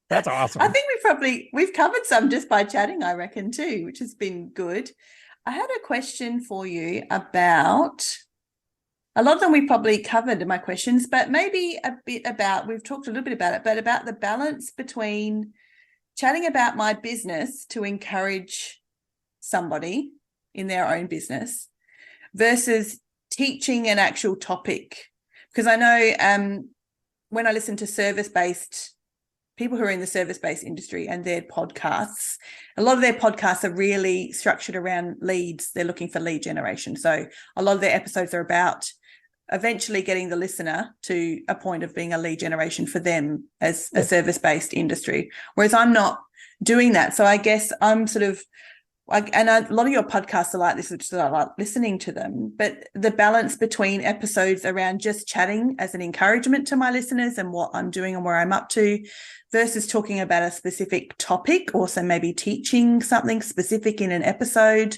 A: That's awesome.
B: I think we've covered some just by chatting, I reckon, too, which has been good. I had a question for you about a lot of them we've probably covered in my questions, but maybe a bit about, we've talked a little bit about it, but about the balance between chatting about my business to encourage somebody in their own business versus teaching an actual topic. Because I know when I listen to service-based people who are in the service-based industry and their podcasts, a lot of their podcasts are really structured around leads. They're looking for lead generation. So a lot of their episodes are about eventually getting the listener to a point of being a lead generation for them as a service-based industry. Whereas I'm not doing that. So I guess I'm sort of like, and a lot of your podcasts are like this, which I like listening to them, but the balance between episodes around just chatting as an encouragement to my listeners and what I'm doing and where I'm up to versus talking about a specific topic, also maybe teaching something specific in an episode.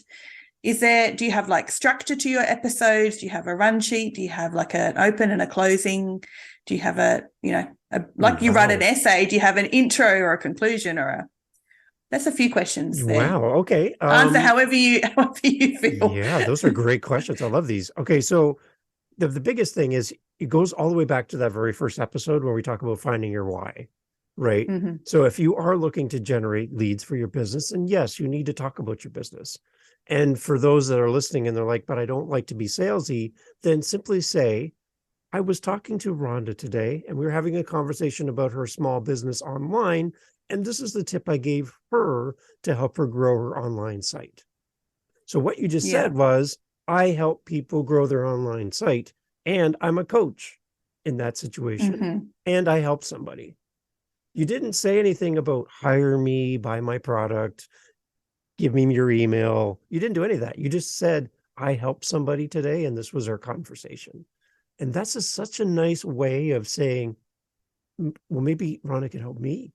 B: Do you have like structure to your episodes? Do you have a run sheet? Do you have like an open and a closing? Do you have you write an essay? Do you have an intro or a conclusion that's a few questions there.
A: Wow. Okay.
B: Answer however you feel.
A: Yeah, those are great questions. I love these. Okay, so the biggest thing is it goes all the way back to that very first episode where we talk about finding your why, right?
B: Mm-hmm.
A: So if you are looking to generate leads for your business, and yes, you need to talk about your business. And for those that are listening and they're like, but I don't like to be salesy, then simply say, I was talking to Rhonda today and we were having a conversation about her small business online. And this is the tip I gave her to help her grow her online site. So what you just said was, I help people grow their online site and I'm a coach in that situation and I help somebody. You didn't say anything about hire me, buy my product, give me your email. You didn't do any of that. You just said, I helped somebody today and this was our conversation. And that's such a nice way of saying, well, maybe Rhonda can help me.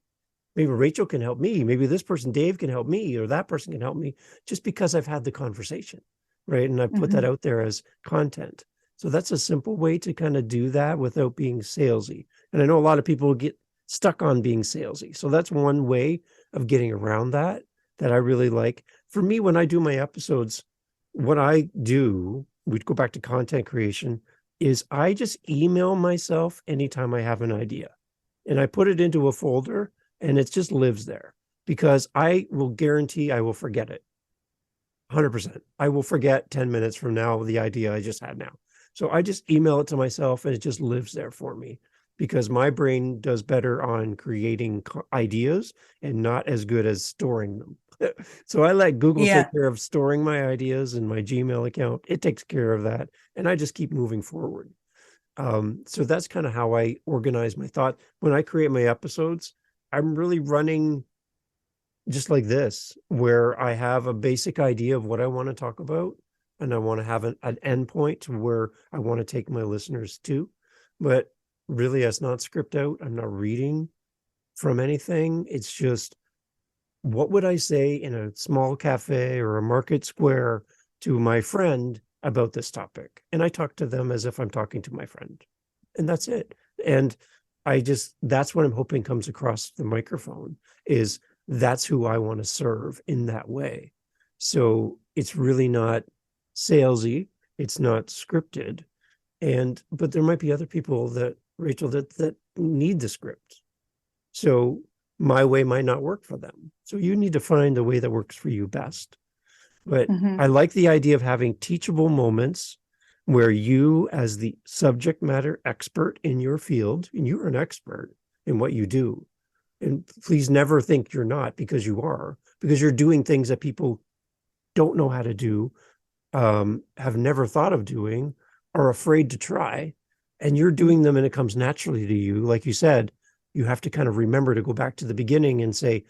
A: Maybe Rachel can help me. Maybe this person, Dave, can help me, or that person can help me just because I've had the conversation, right? And I put that out there as content. So that's a simple way to kind of do that without being salesy. And I know a lot of people get stuck on being salesy. So that's one way of getting around that I really like. For me, when I do my episodes, what I do, we'd go back to content creation, is I just email myself anytime I have an idea. And I put it into a folder and it just lives there because I will guarantee I will forget it. 100%. I will forget 10 minutes from now the idea I just had now. So I just email it to myself and it just lives there for me because my brain does better on creating ideas and not as good as storing them. So I let Google take care of storing my ideas in my Gmail account. It takes care of that. And I just keep moving forward. So that's kind of how I organize my thought. When I create my episodes, I'm really running just like this, where I have a basic idea of what I want to talk about. And I want to have an endpoint to where I want to take my listeners to. But really, it's not script out. I'm not reading from anything. It's just, what would I say in a small cafe or a market square to my friend about this topic? And I talk to them as if I'm talking to my friend. And that's it. And that's what I'm hoping comes across the microphone, is that's who I want to serve in that way. So it's really not salesy. It's not scripted. But there might be other people that, Rachel, that need the script. So my way might not work for them. So you need to find the way that works for you best. But I like the idea of having teachable moments where you, as the subject matter expert in your field, and you're an expert in what you do, and please never think you're not, because you are, because you're doing things that people don't know how to do, have never thought of doing, are afraid to try, and you're doing them and it comes naturally to you. Like you said, you have to kind of remember to go back to the beginning and say,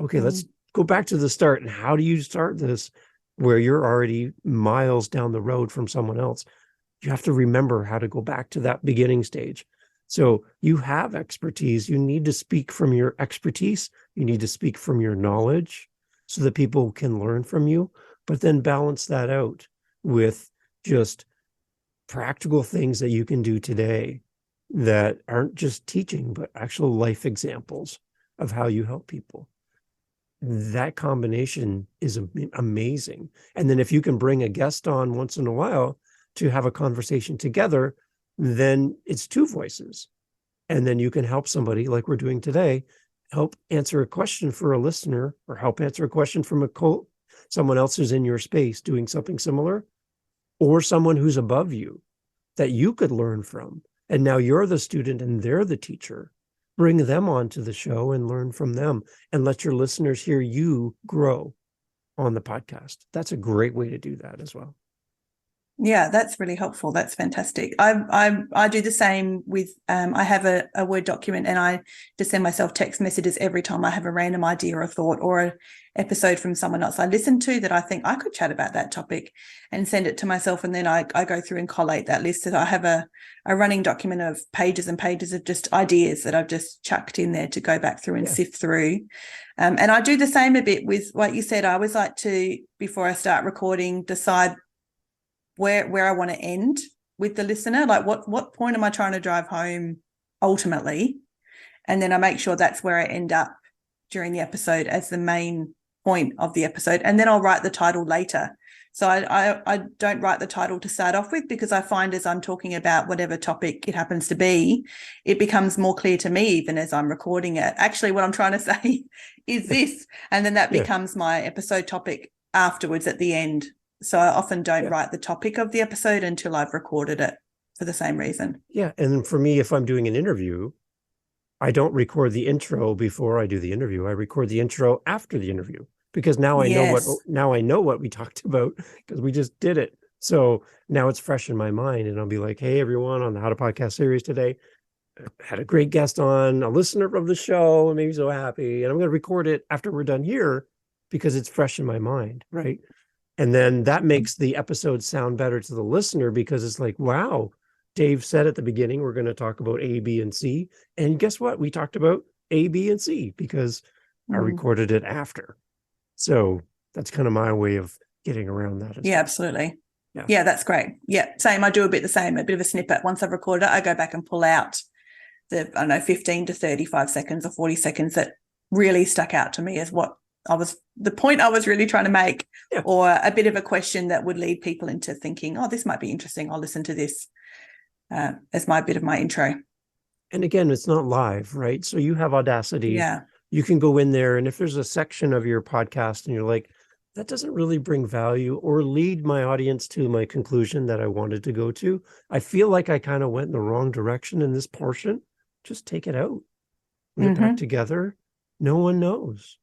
A: okay, let's go back to the start. And how do you start this where you're already miles down the road from someone else? You have to remember how to go back to that beginning stage. So you have expertise. You need to speak from your expertise. You need to speak from your knowledge so that people can learn from you, but then balance that out with just practical things that you can do today that aren't just teaching, but actual life examples of how you help people. That combination is amazing. And then if you can bring a guest on once in a while to have a conversation together, then it's two voices. And then you can help somebody like we're doing today, help answer a question for a listener or help answer a question from someone else who's in your space doing something similar, or someone who's above you that you could learn from. And now you're the student and they're the teacher. Bring them onto the show and learn from them and let your listeners hear you grow on the podcast. That's a great way to do that as well.
B: Yeah, that's really helpful. That's fantastic. I do the same with I have a Word document, and I just send myself text messages every time I have a random idea or a thought or an episode from someone else I listen to that I think I could chat about that topic, and send it to myself. And then I go through and collate that list. So I have a running document of pages and pages of just ideas that I've just chucked in there to go back through and sift through. And I do the same a bit with what you said. I always like to, before I start recording, decide where I want to end with the listener, like what point am I trying to drive home ultimately? And then I make sure that's where I end up during the episode as the main point of the episode. And then I'll write the title later. So I don't write the title to start off with, because I find as I'm talking about whatever topic it happens to be, it becomes more clear to me even as I'm recording it. Actually, what I'm trying to say is this, and then that becomes my episode topic afterwards at the end. So I often don't write the topic of the episode until I've recorded it for the same reason.
A: Yeah. And for me, if I'm doing an interview, I don't record the intro before I do the interview. I record the intro after the interview, because now I know what we talked about, because we just did it. So now it's fresh in my mind, and I'll be like, hey, everyone, on the How to Podcast series today, had a great guest on, a listener of the show, and made me so happy. And I'm going to record it after we're done here because it's fresh in my mind, right? And then that makes the episode sound better to the listener, because it's like, wow, Dave said at the beginning, we're going to talk about A, B, and C. And guess what? We talked about A, B, and C because I recorded it after. So that's kind of my way of getting around that.
B: Yeah, absolutely. Yeah, that's great. Yeah, same. I do a bit the same, a bit of a snippet. Once I've recorded it, I go back and pull out the, 15 to 35 seconds or 40 seconds that really stuck out to me as the point I was really trying to make, or a bit of a question that would lead people into thinking, oh, this might be interesting. I'll listen to this as my bit of my intro.
A: And again, it's not live, right? So you have Audacity.
B: Yeah.
A: You can go in there, and if there's a section of your podcast and you're like, that doesn't really bring value or lead my audience to my conclusion that I wanted to go to, I feel like I kind of went in the wrong direction in this portion, just take it out, put it back together. No one knows.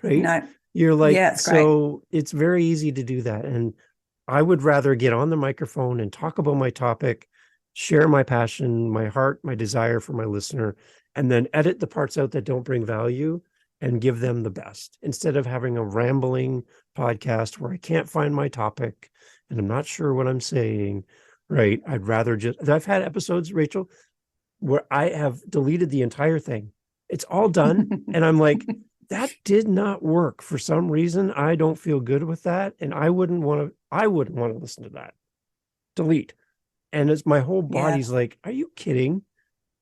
A: Right?
B: No.
A: You're like, it's very easy to do that. And I would rather get on the microphone and talk about my topic, share my passion, my heart, my desire for my listener, and then edit the parts out that don't bring value and give them the best, instead of having a rambling podcast where I can't find my topic and I'm not sure what I'm saying. Right? I've had episodes, Rachel, where I have deleted the entire thing. It's all done. And I'm like, that did not work for some reason. I don't feel good with that. And I wouldn't want to listen to that. Delete. And it's my whole body's like, are you kidding?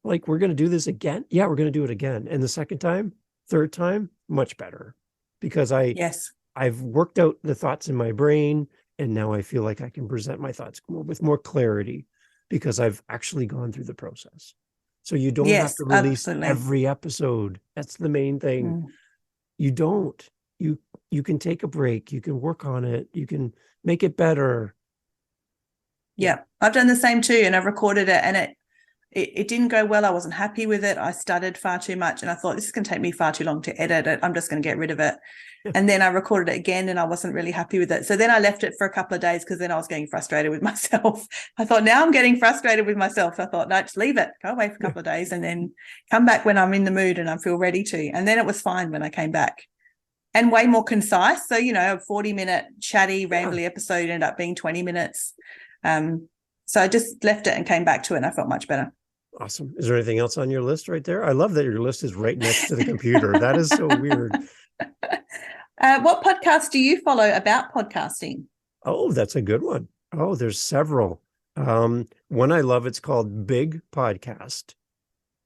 A: Like, we're going to do this again? Yeah, we're going to do it again. And the second time, third time, much better, because I've worked out the thoughts in my brain. And now I feel like I can present my thoughts with more clarity, because I've actually gone through the process. So you don't have to release every episode. That's the main thing. You don't. You can take a break. You can work on it. You can make it better.
B: Yeah, I've done the same too, and I've recorded it, and it didn't go well. I wasn't happy with it. I stuttered far too much, and I thought, this is going to take me far too long to edit it. I'm just going to get rid of it. And then I recorded it again, and I wasn't really happy with it. So then I left it for a couple of days, because then I was getting frustrated with myself. I thought, now I'm getting frustrated with myself. I thought, no, just leave it. Go away for a couple of days and then come back when I'm in the mood and I feel ready to. And then it was fine when I came back. And way more concise. So, a 40-minute chatty, rambly episode ended up being 20 minutes. So I just left it and came back to it, and I felt much better.
A: Awesome. Is there anything else on your list right there? I love that your list is right next to the computer. That is so weird.
B: What podcast do you follow about podcasting?
A: Oh, that's a good one. Oh, there's several. One I love, it's called Big Podcast.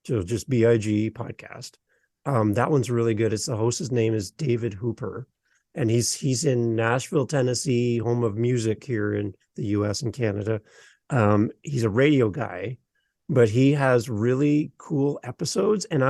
A: So just BIG podcast. That one's really good. It's the host's name is David Hooper, and he's in Nashville, Tennessee, home of music here in the US and Canada. He's a radio guy, but he has really cool episodes, and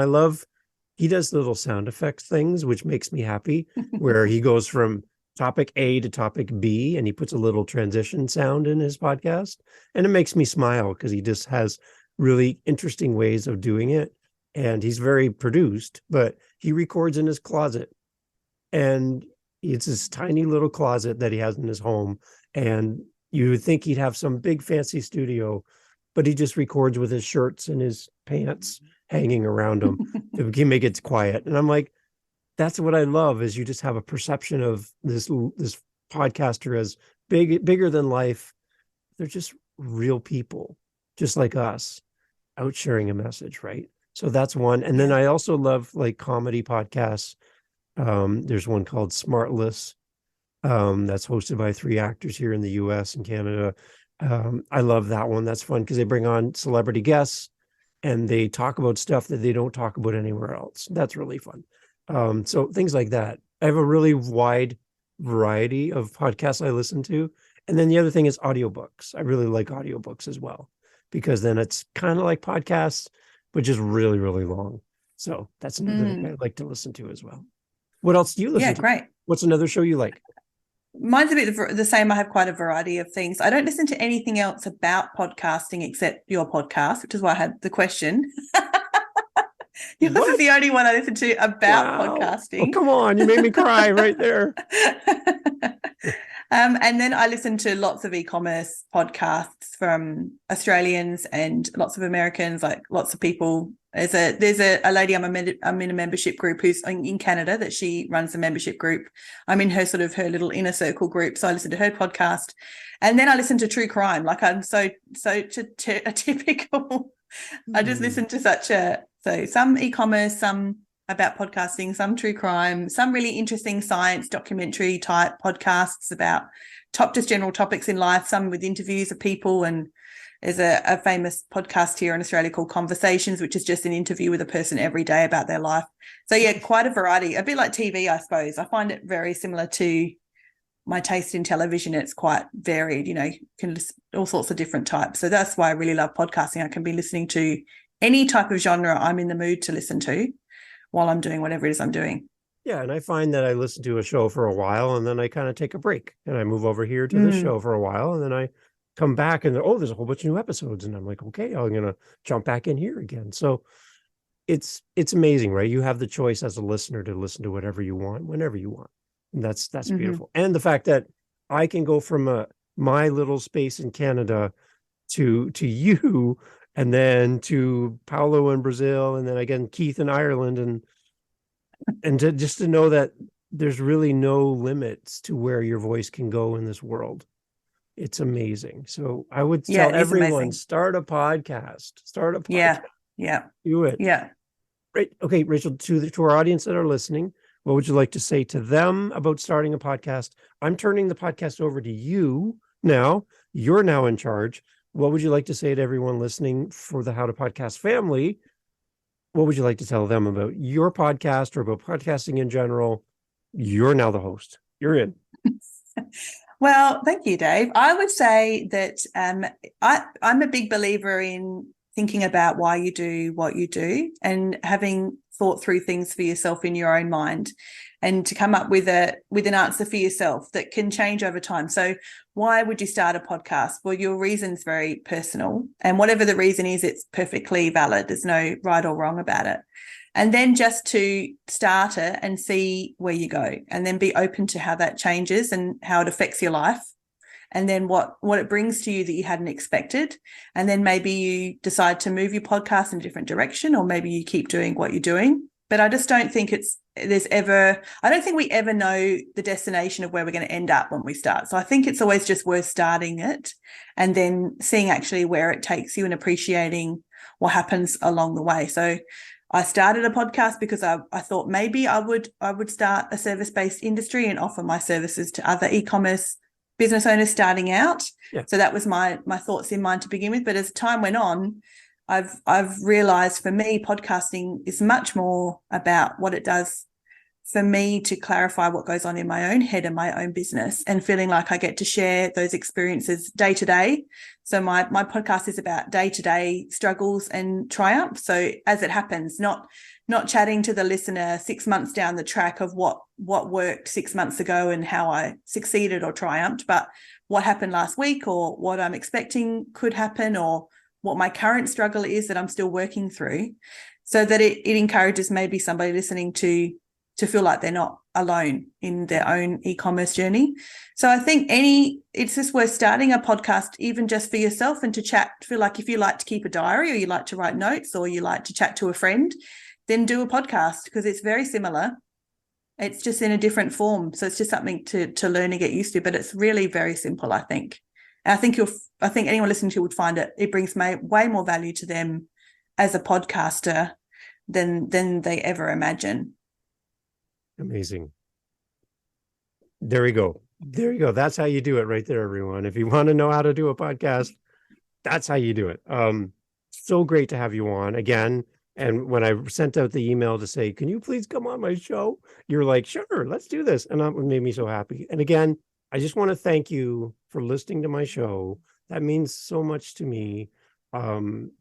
A: he does little sound effects things, which makes me happy, where he goes from topic A to topic B, and he puts a little transition sound in his podcast, and it makes me smile because he just has really interesting ways of doing it. And he's very produced, but he records in his closet, and it's this tiny little closet that he has in his home. And you would think he'd have some big fancy studio, but he just records with his shirts and his pants hanging around him to make it quiet. And I'm like, that's what I love, is you just have a perception of this podcaster as bigger than life. They're just real people, just like us, out sharing a message, right? So that's one. And then I also love like comedy podcasts. There's one called Smartless, that's hosted by 3 actors here in the US and Canada. I love that one. That's fun because they bring on celebrity guests and they talk about stuff that they don't talk about anywhere else. That's really fun. So things like that. I have a really wide variety of podcasts I listen to. And then the other thing is audiobooks. I really like audiobooks as well, because then it's kind of like podcasts, but just really, really long. So that's another thing I like to listen to as well. What else do you listen to?
B: Great.
A: What's another show you like?
B: Mine's a bit the same. I have quite a variety of things. I don't listen to anything else about podcasting except your podcast, which is why I had the question. Yours is the only one I listen to about podcasting.
A: Oh, come on. You made me cry right there.
B: And then I listen to lots of e-commerce podcasts from Australians and lots of Americans, like lots of people. There's a lady I'm in a membership group who's in Canada, that she runs a membership group. I'm in her her little inner circle group, so I listen to her podcast, and then I listen to true crime. Like I'm so a typical. I just listen to some e-commerce, some about podcasting, some true crime, some really interesting science documentary type podcasts about just general topics in life, some with interviews of people. And there's a famous podcast here in Australia called Conversations, which is just an interview with a person every day about their life. So yeah, quite a variety, a bit like TV, I suppose. I find it very similar to my taste in television. It's quite varied, you can listen all sorts of different types. So that's why I really love podcasting. I can be listening to any type of genre I'm in the mood to listen to while I'm doing whatever it is I'm doing.
A: Yeah, and I find that I listen to a show for a while and then I kind of take a break and I move over here to this show for a while, and then I come back and there's a whole bunch of new episodes, and I'm like, okay, I'm gonna jump back in here again. So it's amazing, right? You have the choice as a listener to listen to whatever you want whenever you want, and that's beautiful. And the fact that I can go from my little space in Canada to you, and then to Paulo in Brazil, and then again Keith in Ireland, and to know that there's really no limits to where your voice can go in this world. It's amazing. So I would tell everyone, start a podcast.
B: Yeah.
A: Do it.
B: Yeah.
A: Right. Okay, Rachel, to our audience that are listening, what would you like to say to them about starting a podcast? I'm turning the podcast over to you now. You're now in charge. What would you like to say to everyone listening for the How to Podcast family? What would you like to tell them about your podcast or about podcasting in general? You're now the host. You're in.
B: Well, thank you, Dave. I would say that I'm a big believer in thinking about why you do what you do and having thought through things for yourself in your own mind, and to come up with an answer for yourself that can change over time. So why would you start a podcast? Well, your reason's very personal, and whatever the reason is, it's perfectly valid. There's no right or wrong about it. And then just to start it and see where you go, and then be open to how that changes and how it affects your life, and then what it brings to you that you hadn't expected. And then maybe you decide to move your podcast in a different direction, or maybe you keep doing what you're doing. But I just don't think I don't think we ever know the destination of where we're going to end up when we start. So I think it's always just worth starting it and then seeing actually where it takes you, and appreciating what happens along the way. So I started a podcast because I thought maybe I would start a service-based industry and offer my services to other e-commerce business owners starting out.
A: Yeah.
B: So that was my thoughts in mind to begin with. But as time went on, I've realized for me, podcasting is much more about what it does for me to clarify what goes on in my own head and my own business, and feeling like I get to share those experiences day to day. So my podcast is about day-to-day struggles and triumphs. So as it happens, not chatting to the listener 6 months down the track of what worked 6 months ago and how I succeeded or triumphed, but what happened last week, or what I'm expecting could happen, or what my current struggle is that I'm still working through, so that it encourages maybe somebody listening to feel like they're not alone in their own e-commerce journey. So I think it's just worth starting a podcast, even just for yourself, and to chat. Feel like if you like to keep a diary, or you like to write notes, or you like to chat to a friend, then do a podcast, because it's very similar. It's just in a different form. So it's just something to learn and get used to, but it's really very simple, I think. And I think anyone listening to would find it brings way more value to them as a podcaster than they ever imagine.
A: Amazing. There we go. That's how you do it right there, everyone. If you want to know how to do a podcast, that's how you do it. So great to have you on again. And when I sent out the email to say, can you please come on my show? You're like, sure, let's do this. And that made me so happy. And again, I just want to thank you for listening to my show. That means so much to me. And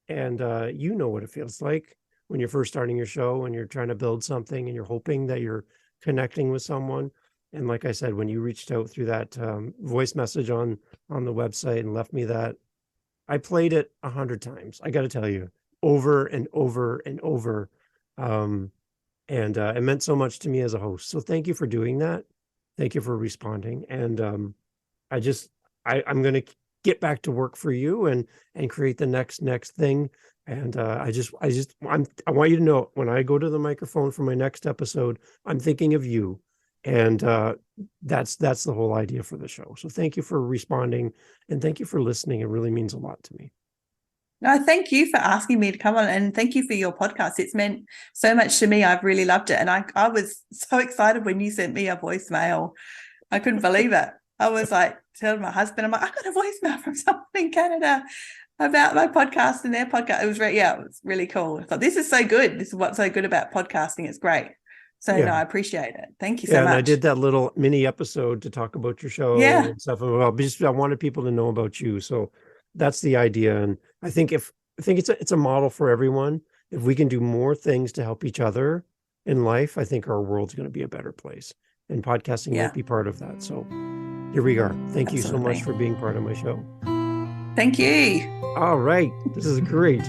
A: you know what it feels like when you're first starting your show and you're trying to build something and you're hoping that you're connecting with someone. And like I said, when you reached out through that voice message on the website and left me that, I played it 100 times. I got to tell you, over and over and over. And it meant so much to me as a host. So thank you for doing that. Thank you for responding. And I'm going to get back to work for you and create the next thing. And I want you to know, when I go to the microphone for my next episode, I'm thinking of you. And that's the whole idea for the show. So thank you for responding, and thank you for listening. It really means a lot to me.
B: No, thank you for asking me to come on, and thank you for your podcast. It's meant so much to me. I've really loved it. And I was so excited when you sent me a voicemail. I couldn't believe it. I was like telling my husband, I'm like, I got a voicemail from someone in Canada about my podcast and their podcast. It was it was really cool. I thought, this is so good. This is what's so good about podcasting. It's great. So no, I appreciate it. Thank you so much.
A: And I did that little mini episode to talk about your show and stuff. Well, I wanted people to know about you. So that's the idea. And I think it's a model for everyone. If we can do more things to help each other in life, I think our world's going to be a better place. And podcasting might be part of that. So here we are. Thank you so much for being part of my show.
B: Thank you.
A: All right. This is great.